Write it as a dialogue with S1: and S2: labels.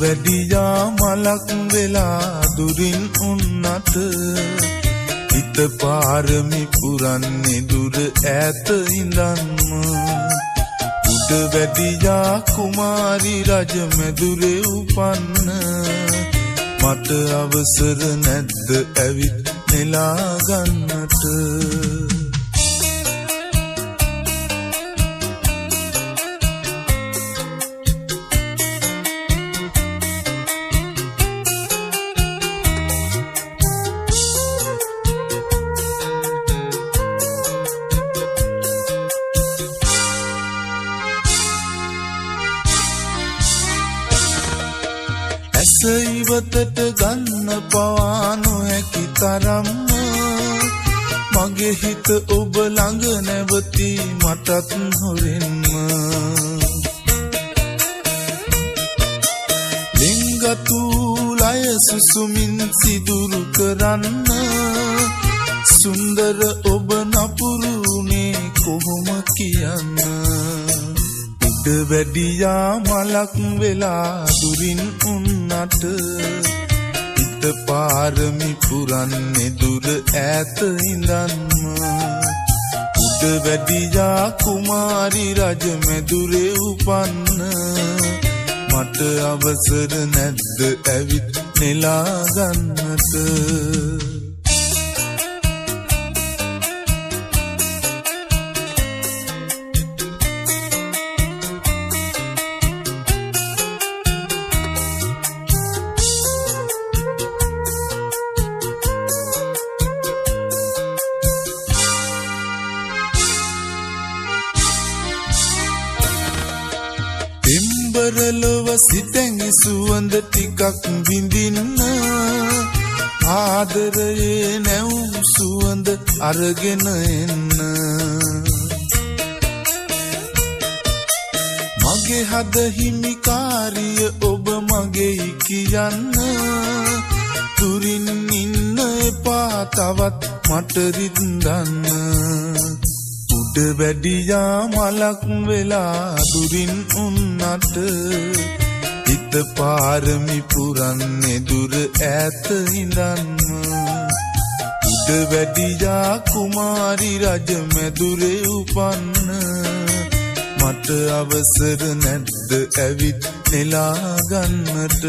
S1: වැඩියා මලක් වෙලා දුරින් උන්නට හිත පාරමි පුරන්නේ දුර ඈත ඉඳන්ම උඩ වැඩියා කුමාරි රජ මැදුරේ උපන්න මට අවසර නැද්ද ඇවිත් නෙලා ගන්නට ඉවතට ගන්න පවා නොහැකි තරම්ම මගේ හිත ඔබ ළඟ නැවති මටත් හොරෙන්ම ලිංගතු ලය සුසුමින් සිදුරු කරන්න සුන්දර ඔබ නපුරුනේ කොහොම කියන්න වැඩියා මලක් වෙලා දුරින් උන්නට හිත පාරමි පුරන්නේ දුර ඈත ඉඳන්ම උඩ වැඩියා කුමාරි රජ මැදුරේ උපන්න මට අවසර නැද්ද ඇවිත් නෙලා ගන්නට පෙම්බරලොව සිතැඟි සුවඳ ටිකක් විඳින්න ආදරයේ නැවුම් සුවඳ අරගෙන එන්න මගේ හද හිමිකාරිය ඔබ මගේ කියන්න දුරින් ඉන්න එපා තවත් මට රින්දන්න උඩ වැඩියා මලක් වෙලා දුරින් උන්නට හිත පාරමි පුරන්නේ දුර ඈත ඉඳන්ම උඩ වැඩියා කුමාරි රජ මැදුරේ උපන්න මට අවසර නැද්ද ඇවිත් නෙලා ගන්නට